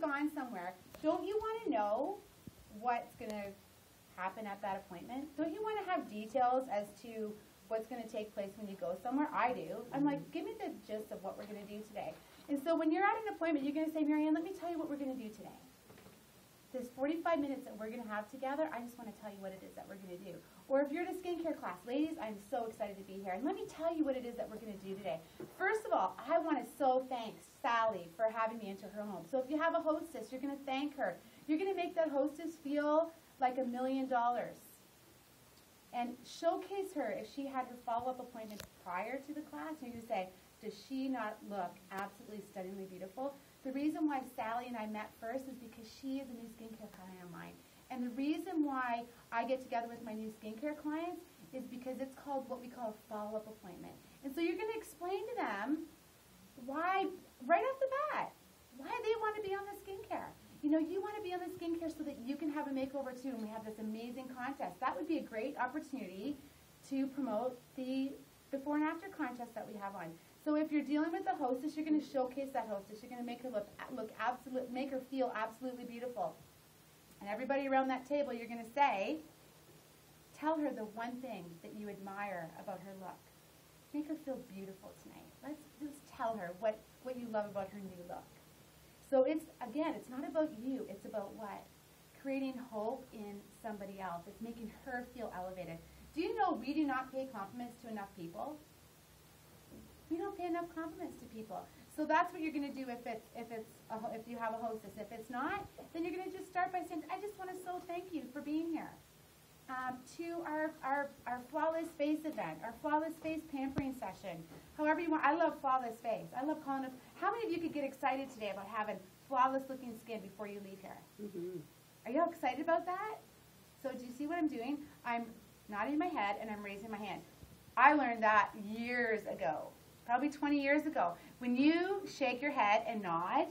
gone somewhere, don't you want to know what's going to happen at that appointment? Don't you want to have details as to what's going to take place when you go somewhere? I do. I'm like, give me the gist of what we're going to do today. And so when you're at an appointment, you're going to say, Marianne, let me tell you what we're going to do today. This 45 minutes that we're going to have together, I just want to tell you what it is that we're going to do. Or if you're in a skincare class, ladies, I'm so excited to be here. And let me tell you what it is that we're going to do today. First of all, I want to so thank Sally for having me into her home. So if you have a hostess, you're going to thank her. You're going to make that hostess feel like $1 million. And showcase her if she had her follow-up appointment prior to the class. You're going to say, does she not look absolutely stunningly beautiful? The reason why Sally and I met first is because she is a new skincare client of mine. And the reason why I get together with my new skincare clients is because it's called what we call a follow-up appointment. And so you're going to explain to them why, right off the bat, why they want to be on the skincare. You know, you want to be on the skincare so that you can have a makeover too, and we have this amazing contest. That would be a great opportunity to promote the before and after contest that we have on. So if you're dealing with a hostess, you're going to showcase that hostess. You're going to make her make her feel absolutely beautiful. And everybody around that table, you're going to say, tell her the one thing that you admire about her look. Make her feel beautiful tonight. Let's just tell her what you love about her new look. So it's, again, it's not about you. It's about what? Creating hope in somebody else. It's making her feel elevated. Do you know we do not pay compliments to enough people? We don't pay enough compliments to people. So that's what you're going to do if you have a hostess. If it's not, then you're going to just start by saying, I just want to so thank you for being here. To our Flawless Face event, our Flawless Face pampering session, however you want. I love Flawless Face. I love calling it. How many of you could get excited today about having flawless looking skin before you leave here? Mm-hmm. Are you all excited about that? So do you see what I'm doing? I'm nodding my head and I'm raising my hand. I learned that years ago, probably 20 years ago. When you shake your head and nod,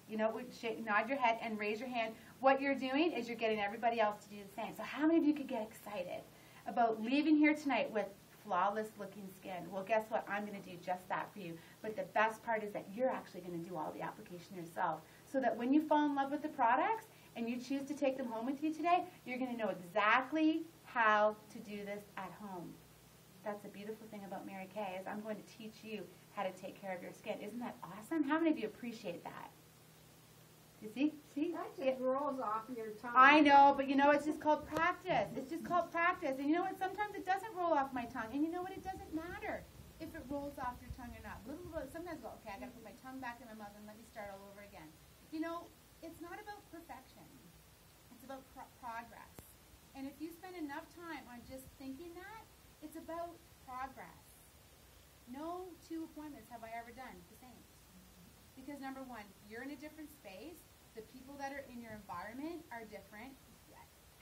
you know, nod your head and raise your hand, what you're doing is you're getting everybody else to do the same. So how many of you could get excited about leaving here tonight with flawless looking skin? Well, guess what? I'm going to do just that for you. But the best part is that you're actually going to do all the application yourself, so that when you fall in love with the products and you choose to take them home with you today, you're going to know exactly how to do this at home. That's the beautiful thing about Mary Kay, is I'm going to teach you how to take care of your skin. Isn't that awesome? How many of you appreciate that? You see? That just rolls off your tongue. I know, but you know, it's just called practice. It's just called practice. And you know what? Sometimes it doesn't roll off my tongue. And you know what? It doesn't matter if it rolls off your tongue or not. Sometimes go, okay, I got to put my tongue back in my mouth and let me start all over again. You know, it's not about perfection. It's about progress. And if you spend enough time on just thinking that, it's about progress. No two appointments have I ever done the same. Because number one, you're in a different space. The people that are in your environment are different.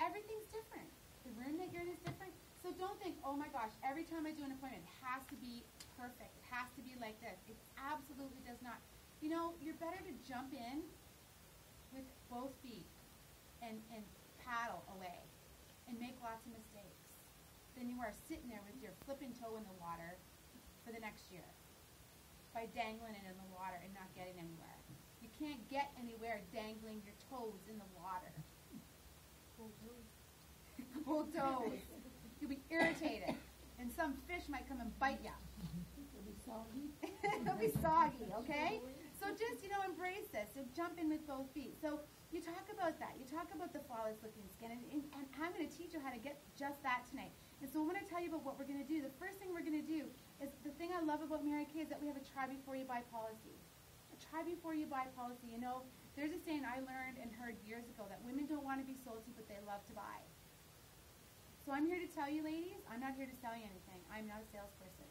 Everything's different. The room that you're in is different. So don't think, oh my gosh, every time I do an appointment, it has to be perfect. It has to be like this. It absolutely does not. You know, you're better to jump in with both feet and paddle away and make lots of mistakes than you are sitting there with your flipping toe in the water for the next year by dangling it in the water and not getting anywhere. You can't get anywhere dangling your toes in the water. Cold toes. You'll be irritated. And some fish might come and bite you. It'll be soggy. It'll be soggy, okay? So just, you know, embrace this. So jump in with both feet. So you talk about that. You talk about the flawless looking skin. And I'm going to teach you how to get just that tonight. And so I'm going to tell you about what we're going to do. The first thing we're going to do is, the thing I love about Mary Kay is that we have a try before you buy policy. A try before you buy policy. You know, there's a saying I learned and heard years ago that women don't want to be sold to, but they love to buy. So I'm here to tell you, ladies, I'm not here to sell you anything. I'm not a salesperson.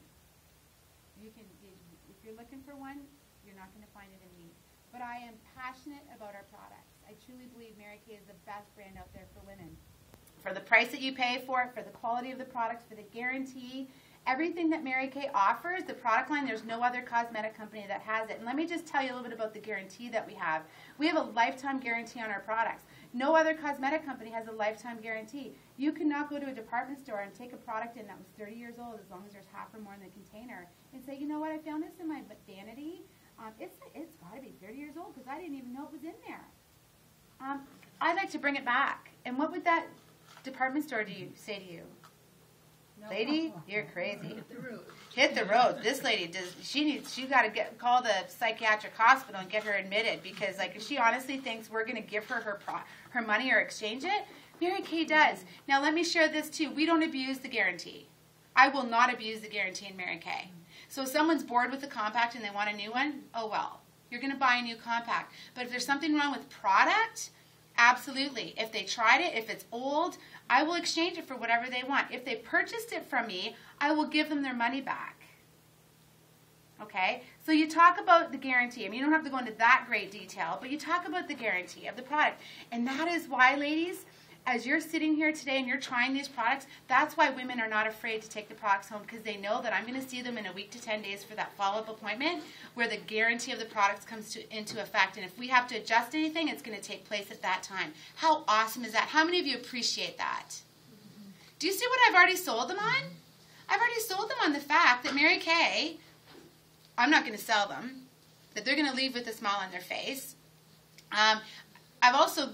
If you're looking for one, you're not going to find it in me. But I am passionate about our products. I truly believe Mary Kay is the best brand out there for women. For the price that you pay for it, for the quality of the products, for the guarantee, everything that Mary Kay offers, the product line, there's no other cosmetic company that has it. And let me just tell you a little bit about the guarantee that we have. We have a lifetime guarantee on our products. No other cosmetic company has a lifetime guarantee. You cannot go to a department store and take a product in that was 30 years old, as long as there's half or more in the container, and say, you know what, I found this in my vanity. It's got to be 30 years old because I didn't even know it was in there. I'd like to bring it back. And what would that department store say to you? No. Lady, you're crazy. Hit the road. Hit the road. This lady does. She got to call the psychiatric hospital and get her admitted because, like, if she honestly thinks we're going to give her her money or exchange it, Mary Kay does. Now, let me share this too. We don't abuse the guarantee. I will not abuse the guarantee in Mary Kay. So if someone's bored with the compact and they want a new one, oh well. You're going to buy a new compact. But if there's something wrong with product, absolutely. If they tried it, if it's old, I will exchange it for whatever they want. If they purchased it from me, I will give them their money back. Okay? So you talk about the guarantee. I mean, you don't have to go into that great detail, but you talk about the guarantee of the product. And that is why, ladies, as you're sitting here today and you're trying these products, that's why women are not afraid to take the products home because they know that I'm going to see them in a week to 10 days for that follow-up appointment where the guarantee of the products comes into effect. And if we have to adjust anything, it's going to take place at that time. How awesome is that? How many of you appreciate that? Do you see what I've already sold them on? I've already sold them on the fact that Mary Kay, I'm not going to sell them, that they're going to leave with a smile on their face. I've also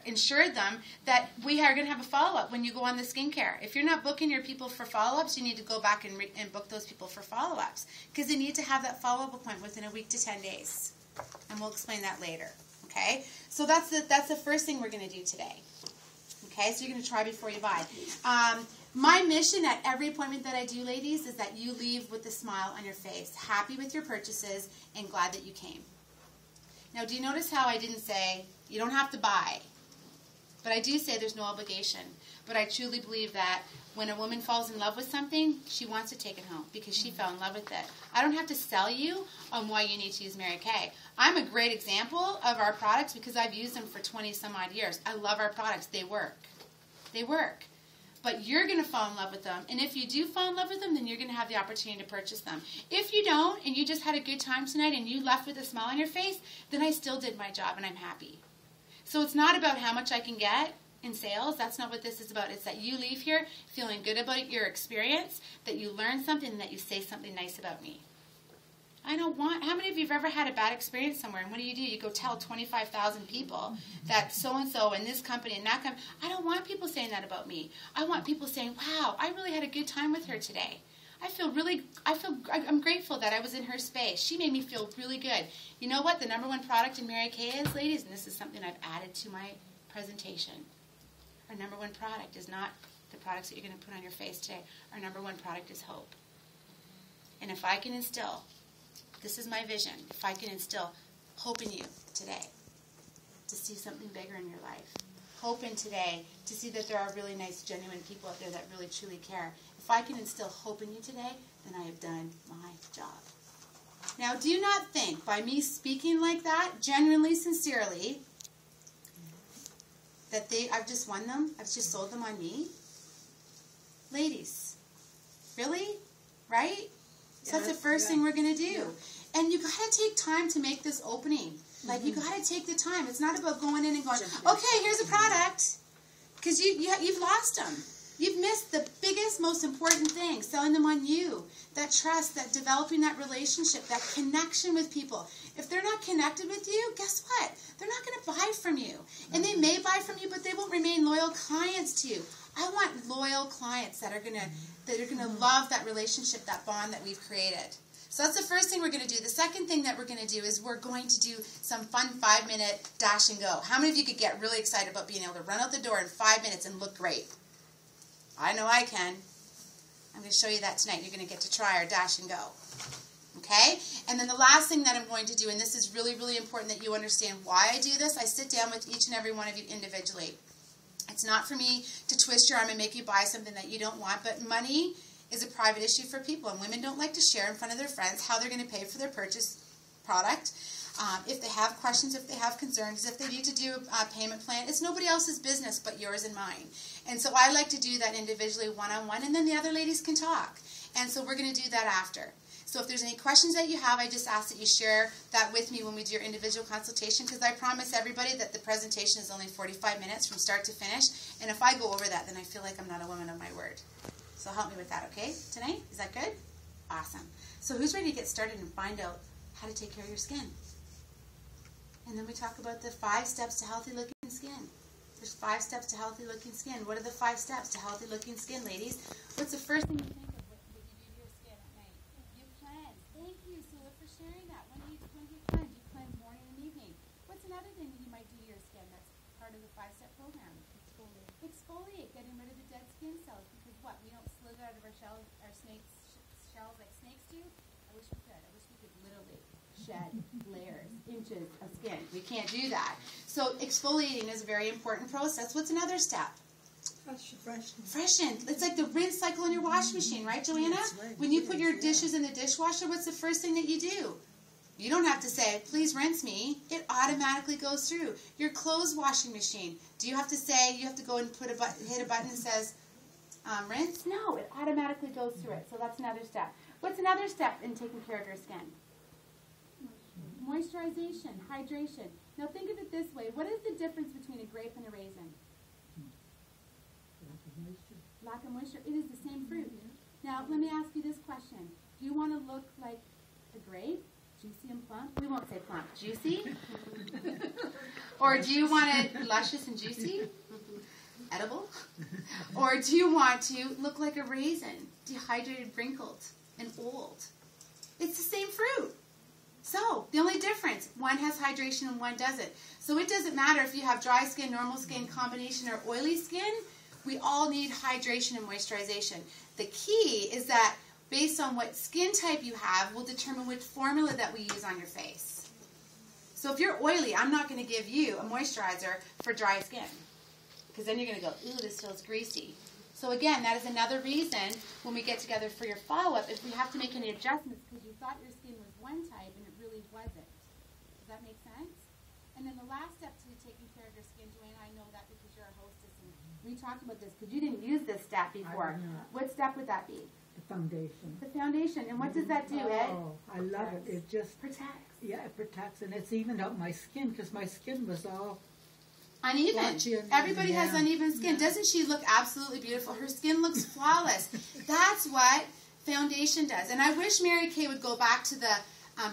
ensured them that we are going to have a follow-up when you go on the skincare. If you're not booking your people for follow-ups, you need to go back and book those people for follow-ups because they need to have that follow-up appointment within a week to 10 days. And we'll explain that later. Okay? So that's the first thing we're going to do today. Okay? So you're going to try before you buy. My mission at every appointment that I do, ladies, is that you leave with a smile on your face, happy with your purchases, and glad that you came. Now, do you notice how I didn't say, you don't have to buy? But I do say there's no obligation. But I truly believe that when a woman falls in love with something, she wants to take it home because she fell in love with it. I don't have to sell you on why you need to use Mary Kay. I'm a great example of our products because I've used them for 20 some odd years. I love our products. They work. They work. But you're going to fall in love with them. And if you do fall in love with them, then you're going to have the opportunity to purchase them. If you don't, and you just had a good time tonight and you left with a smile on your face, then I still did my job and I'm happy. So it's not about how much I can get in sales. That's not what this is about. It's that you leave here feeling good about your experience, that you learn something, and that you say something nice about me. I don't want, how many of you have ever had a bad experience somewhere, and what do? You go tell 25,000 people that so-and-so and this company and that company. I don't want people saying that about me. I want people saying, wow, I really had a good time with her today. I'm grateful that I was in her space. She made me feel really good. You know what the #1 product in Mary Kay is, ladies? And this is something I've added to my presentation. Our #1 product is not the products that you're going to put on your face today. Our #1 product is hope. And if I can instill, this is my vision, if I can instill hope in you today to see something bigger in your life, hope in today to see that there are really nice, genuine people out there that really, truly care. If I can instill hope in you today, then I have done my job. Now, do not think by me speaking like that, genuinely, sincerely, that I've just won them, I've just sold them on me. Ladies, really? Right? So that's the first thing we're going to do. Yeah. And you got to take time to make this opening. Like, you got to take the time. It's not about going in and going, okay, here's a product. Because you've lost them. You've missed the biggest, most important thing, selling them on you. That trust, that developing that relationship, that connection with people. If they're not connected with you, guess what? They're not going to buy from you. And they may buy from you, but they won't remain loyal clients to you. I want loyal clients that are going to love that relationship, that bond that we've created. So that's the first thing we're going to do. The second thing that we're going to do is we're going to do some fun 5-minute dash and go. How many of you could get really excited about being able to run out the door in 5 minutes and look great? I know I can. I'm going to show you that tonight. You're going to get to try our dash and go. Okay? And then the last thing that I'm going to do, and this is really, really important that you understand why I do this, I sit down with each and every one of you individually. It's not for me to twist your arm and make you buy something that you don't want, but money is a private issue for people, and women don't like to share in front of their friends how they're going to pay for their purchase product. If they have questions, if they have concerns, if they need to do a payment plan, it's nobody else's business but yours and mine. And so I like to do that individually, one-on-one, and then the other ladies can talk. And so we're going to do that after. So if there's any questions that you have, I just ask that you share that with me when we do your individual consultation, because I promise everybody that the presentation is only 45 minutes from start to finish. And if I go over that, then I feel like I'm not a woman of my word. So help me with that, okay, tonight? Is that good? Awesome. So who's ready to get started and find out how to take care of your skin. And then we talk about the 5 steps to healthy looking skin. There's 5 steps to healthy looking skin. What are the 5 steps to healthy looking skin, ladies? What's the first thing you think of what you do to your skin at night? You cleanse. Thank you, Sula, for sharing that. When do you cleanse? You cleanse morning and evening. What's another thing that you might do to your skin that's part of the 5-step program? Exfoliate. Exfoliate, getting rid of the dead skin cells. Because what? We don't slither out of our shells like snakes do? I wish we could. I wish we could literally shed layers, inches of skin. We can't do that. So exfoliating is a very important process. What's another step? Freshen. It's like the rinse cycle in your washing machine, right, Joanna? Right. When you put your dishes in the dishwasher, what's the first thing that you do? You don't have to say, please rinse me. It automatically goes through. Your clothes washing machine. Do you have to say, you have to go and hit a button that says rinse? No, it automatically goes through it. So that's another step. What's another step in taking care of your skin? Moisturization, hydration. Now think of it this way. What is the difference between a grape and a raisin? Lack of moisture. It is the same fruit. Now let me ask you this question. Do you want to look like a grape? Juicy and plump? We won't say plump. Juicy? Or do you want it luscious and juicy? Edible? Or do you want to look like a raisin? Dehydrated, wrinkled, and old? It's the same fruit. So, the only difference, one has hydration and one doesn't. So it doesn't matter if you have dry skin, normal skin, combination, or oily skin. We all need hydration and moisturization. The key is that based on what skin type you have will determine which formula that we use on your face. So if you're oily, I'm not going to give you a moisturizer for dry skin. Because then you're going to go, ooh, this feels greasy. So again, that is another reason when we get together for your follow-up, if we have to make any adjustments because you thought your skin was one type and it really wasn't. Does that make sense? And then the last step to taking care of your skin, Joanna, I know that because you're a hostess and we talked about this because you didn't use this step before. What step would that be? The foundation. The foundation. And what does that do, Ed? Oh, I love it. It just protects. Yeah, it protects, and it's evened out my skin because my skin was all uneven. Everybody has uneven skin. Doesn't she look absolutely beautiful? Her skin looks flawless. That's what foundation does. And I wish Mary Kay would go back to the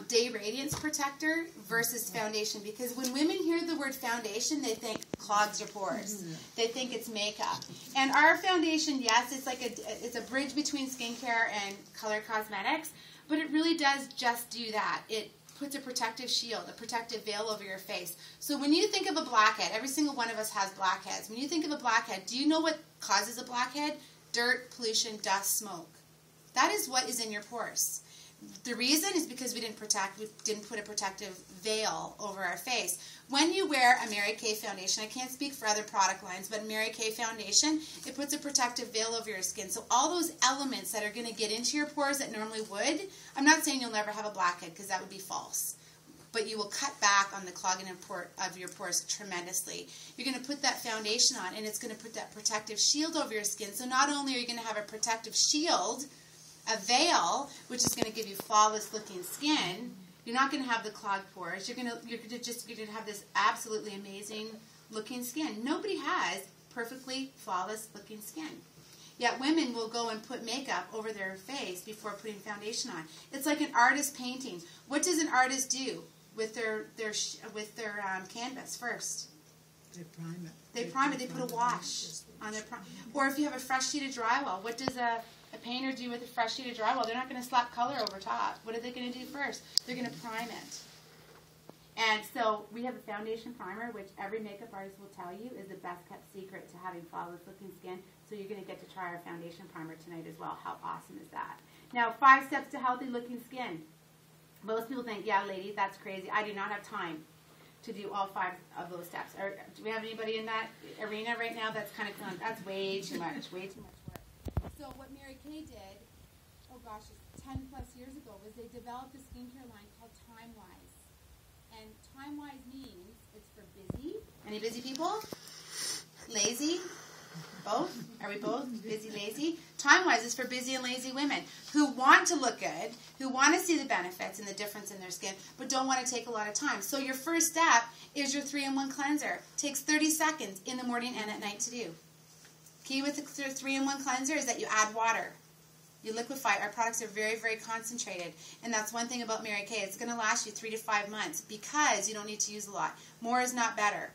Day Radiance Protector versus foundation, because when women hear the word foundation, they think clogs your pores. They think it's makeup. And our foundation, yes, it's like it's a bridge between skincare and color cosmetics, but it really does just do that. It puts a protective shield, a protective veil over your face. So when you think of a blackhead, every single one of us has blackheads. When you think of a blackhead, do you know what causes a blackhead? Dirt, pollution, dust, smoke. That is what is in your pores. The reason is because we didn't put a protective veil over our face. When you wear a Mary Kay foundation, I can't speak for other product lines, but Mary Kay foundation, it puts a protective veil over your skin. So all those elements that are going to get into your pores that normally would, I'm not saying you'll never have a blackhead because that would be false, but you will cut back on the clogging of your pores tremendously. You're going to put that foundation on, and it's going to put that protective shield over your skin. So not only are you going to have a protective shield, a veil, which is going to give you flawless looking skin, you're not going to have the clogged pores. You're going to have this absolutely amazing looking skin. Nobody has perfectly flawless looking skin. Yet women will go and put makeup over their face before putting foundation on. It's like an artist painting. What does an artist do with their canvas first? They prime it. They prime it. They put a wash on their prime. Or if you have a fresh sheet of drywall, what does a painter do with a fresh sheet of drywall? They're not going to slap color over top. What are they going to do first? They're going to prime it. And so we have a foundation primer, which every makeup artist will tell you is the best kept secret to having flawless looking skin. So you're going to get to try our foundation primer tonight as well. How awesome is that? Now, 5 steps to healthy looking skin. Most people think, yeah, ladies, that's crazy. I do not have time to do all 5 of those steps. Do we have anybody in that arena right now that's kind of going, that's way too much, way too much work. So what Mary Kay did, oh gosh, 10 plus years ago, was they developed a skincare line called Time Wise. And Time Wise means it's for busy. Any busy people? Lazy? Both? Are we both busy, lazy? Time Wise is for busy and lazy women who want to look good, who want to see the benefits and the difference in their skin, but don't want to take a lot of time. So your first step is your 3-in-1 cleanser. Takes 30 seconds in the morning and at night to do. Key with the 3-in-1 cleanser is that you add water. You liquefy. Our products are very, very concentrated. And that's one thing about Mary Kay. It's going to last you 3 to 5 months because you don't need to use a lot. More is not better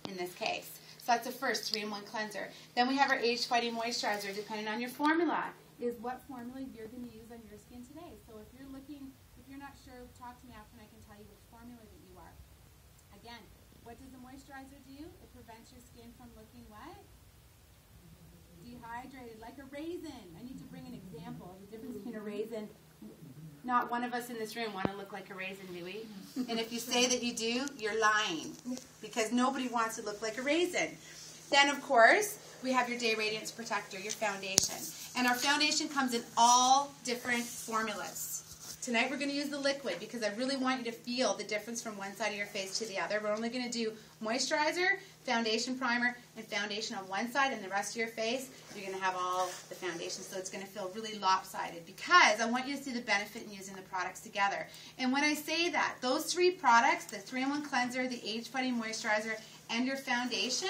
in this case. So that's the first 3-in-1 cleanser. Then we have our age-fighting moisturizer, depending on your formula, is what formula you're going to use on your skin today. So if you're not sure, talk to me after and I can tell you which formula that you are. Again, what does the moisturizer do? It prevents your skin from looking what? Dehydrated, like a raisin. I need to bring an example of the difference between a raisin. Not one of us in this room want to look like a raisin, do we? And if you say that you do, you're lying, because nobody wants to look like a raisin. Then, of course, we have your Day Radiance Protector, your foundation. And our foundation comes in all different formulas. Tonight we're going to use the liquid because I really want you to feel the difference from one side of your face to the other. We're only going to do moisturizer, foundation primer, and foundation on one side, and the rest of your face, you're going to have all the foundation. So it's going to feel really lopsided because I want you to see the benefit in using the products together. And when I say that, those 3 products, the 3-in-1 cleanser, the age-fighting moisturizer, and your foundation,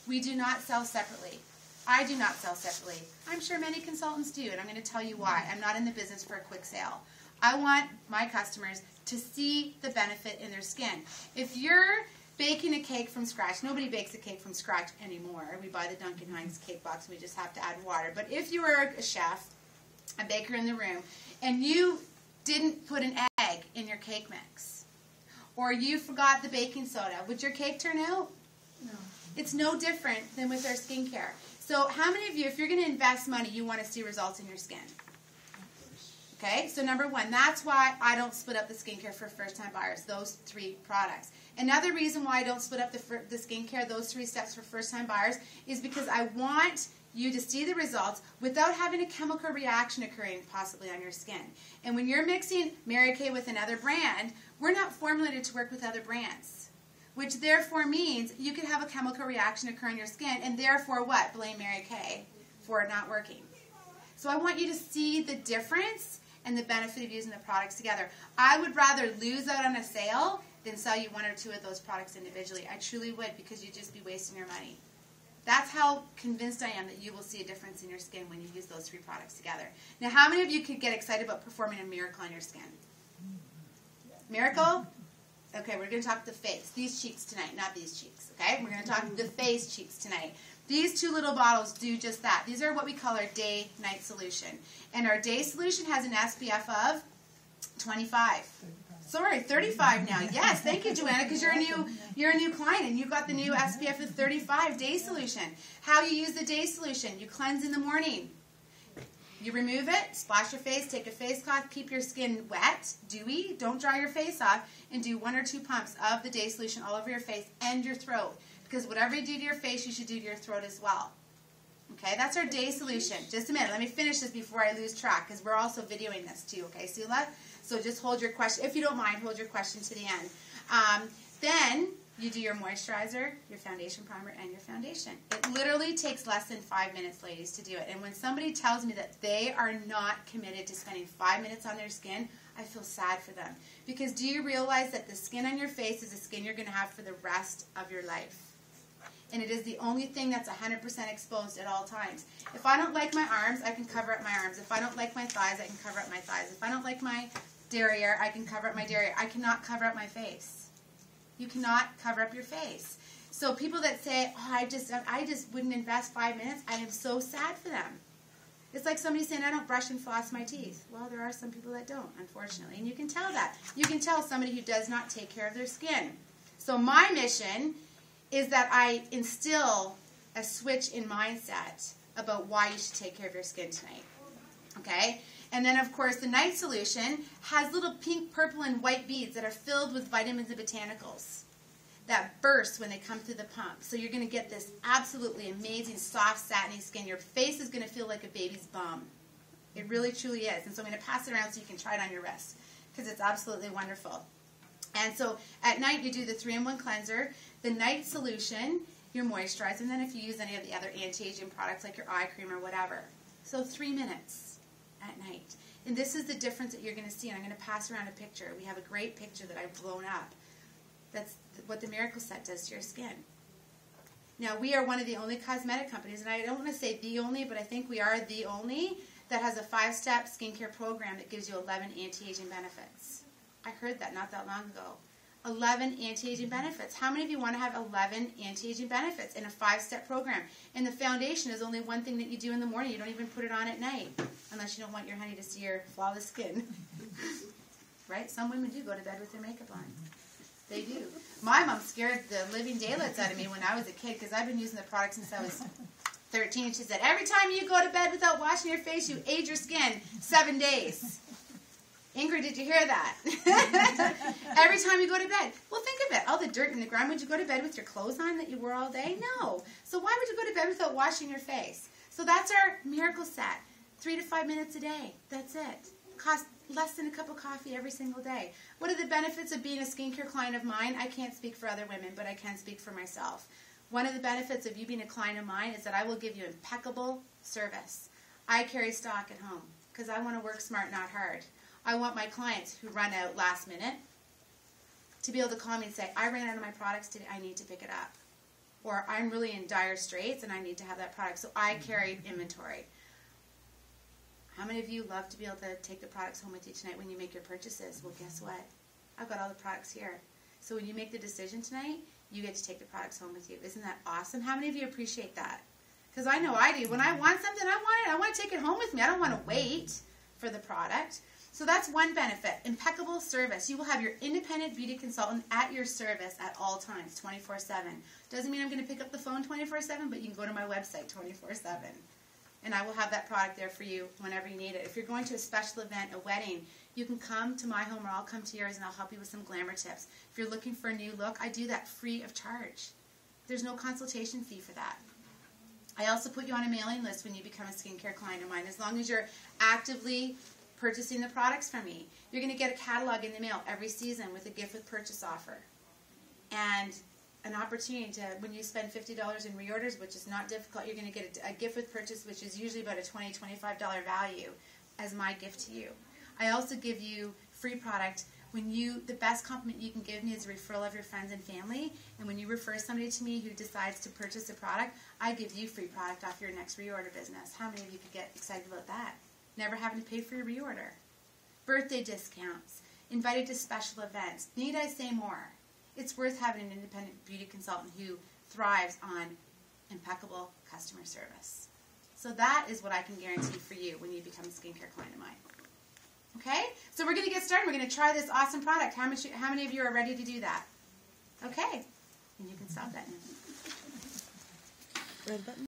we do not sell separately. I do not sell separately. I'm sure many consultants do, and I'm going to tell you why. I'm not in the business for a quick sale. I want my customers to see the benefit in their skin. If you're baking a cake from scratch, nobody bakes a cake from scratch anymore. We buy the Duncan Hines cake box, and we just have to add water. But if you were a chef, a baker in the room, and you didn't put an egg in your cake mix, or you forgot the baking soda, would your cake turn out? No. It's no different than with our skincare. So how many of you, if you're going to invest money, you want to see results in your skin? Okay, so number 1, that's why I don't split up the skincare for first-time buyers, those 3 products. Another reason why I don't split up the skincare, those 3 steps for first-time buyers, is because I want you to see the results without having a chemical reaction occurring possibly on your skin. And when you're mixing Mary Kay with another brand, we're not formulated to work with other brands, which therefore means you could have a chemical reaction occur on your skin and therefore what? Blame Mary Kay for it not working. So I want you to see the difference and the benefit of using the products together. I would rather lose out on a sale than sell you 1 or 2 of those products individually. I truly would, because you'd just be wasting your money. That's how convinced I am that you will see a difference in your skin when you use those 3 products together. Now, how many of you could get excited about performing a miracle on your skin? Miracle? Okay, we're going to talk the face. These cheeks tonight, not these cheeks. Okay, we're going to talk the face cheeks tonight. These 2 little bottles do just that. These are what we call our day-night solution. And our day solution has an SPF of 25. Sorry, 35 now. Yes, thank you, Joanna, because you're a new client and you got the new SPF of 35 day solution. How you use the day solution? You cleanse in the morning. You remove it, splash your face, take a face cloth, keep your skin wet, dewy, don't dry your face off, and do 1 or 2 pumps of the day solution all over your face and your throat. Because whatever you do to your face, you should do to your throat as well. Okay, that's our day solution. Just a minute, let me finish this before I lose track, because we're also videoing this too, okay, Sula? So just hold your question, if you don't mind, hold your question to the end. Then you do your moisturizer, your foundation primer, and your foundation. It literally takes less than 5 minutes, ladies, to do it. And when somebody tells me that they are not committed to spending 5 minutes on their skin, I feel sad for them. Because do you realize that the skin on your face is the skin you're going to have for the rest of your life? And it is the only thing that's 100% exposed at all times. If I don't like my arms, I can cover up my arms. If I don't like my thighs, I can cover up my thighs. If I don't like my derriere, I can cover up my derriere. I cannot cover up my face. You cannot cover up your face. So people that say, oh, I just wouldn't invest 5 minutes, I am so sad for them. It's like somebody saying, I don't brush and floss my teeth. Well, there are some people that don't, unfortunately. And you can tell that. You can tell somebody who does not take care of their skin. So my mission is that I instill a switch in mindset about why you should take care of your skin tonight. Okay? And then, of course, the night solution has little pink, purple, and white beads that are filled with vitamins and botanicals that burst when they come through the pump. So you're going to get this absolutely amazing, soft, satiny skin. Your face is going to feel like a baby's bum. It really, truly is. And so I'm going to pass it around so you can try it on your wrist, because it's absolutely wonderful. And so at night, you do the 3-in-1 cleanser, the night solution, your moisturizer, and then if you use any of the other anti-aging products like your eye cream or whatever. So 3 minutes at night. And this is the difference that you're going to see. And I'm going to pass around a picture. We have a great picture that I've blown up. That's what the Miracle Set does to your skin. Now, we are one of the only cosmetic companies, and I don't want to say the only, but I think we are the only, that has a 5-step skincare program that gives you 11 anti-aging benefits. I heard that not that long ago. 11 anti-aging benefits. How many of you want to have 11 anti-aging benefits in a 5-step program? And the foundation is only one thing that you do in the morning. You don't even put it on at night, unless you don't want your honey to see your flawless skin. Right? Some women do go to bed with their makeup on. They do. My mom scared the living daylights out of me when I was a kid, because I've been using the product since I was 13. She said, every time you go to bed without washing your face, you age your skin 7 days. Ingrid, did you hear that? Every time you go to bed. Well, think of it. All the dirt in the ground. Would you go to bed with your clothes on that you wore all day? No. So why would you go to bed without washing your face? So that's our miracle set. 3 to 5 minutes a day. That's it. Costs less than a cup of coffee every single day. What are the benefits of being a skincare client of mine? I can't speak for other women, but I can speak for myself. One of the benefits of you being a client of mine is that I will give you impeccable service. I carry stock at home because I want to work smart, not hard. I want my clients who run out last minute to be able to call me and say, I ran out of my products today, I need to pick it up. Or I'm really in dire straits and I need to have that product. So I carry inventory. How many of you love to be able to take the products home with you tonight when you make your purchases? Well, guess what? I've got all the products here. So when you make the decision tonight, you get to take the products home with you. Isn't that awesome? How many of you appreciate that? Because I know I do. When I want something, I want it. I want to take it home with me. I don't want to wait for the product. So that's one benefit, impeccable service. You will have your independent beauty consultant at your service at all times, 24/7. Doesn't mean I'm going to pick up the phone 24/7, but you can go to my website 24/7. And I will have that product there for you whenever you need it. If you're going to a special event, a wedding, you can come to my home or I'll come to yours and I'll help you with some glamour tips. If you're looking for a new look, I do that free of charge. There's no consultation fee for that. I also put you on a mailing list when you become a skincare client of mine. As long as you're actively purchasing the products from me, you're going to get a catalog in the mail every season with a gift with purchase offer. And an opportunity to, when you spend $50 in reorders, which is not difficult, you're going to get a gift with purchase, which is usually about a $20, $25 value as my gift to you. I also give you free product. When you, the best compliment you can give me is a referral of your friends and family. And when you refer somebody to me who decides to purchase a product, I give you free product off your next reorder business. How many of you could get excited about that? Never having to pay for your reorder. Birthday discounts. Invited to special events. Need I say more? It's worth having an independent beauty consultant who thrives on impeccable customer service. So that is what I can guarantee for you when you become a skincare client of mine. Okay? So we're going to get started. We're going to try this awesome product. How many of you are ready to do that? Okay. And you can stop that now. Red button.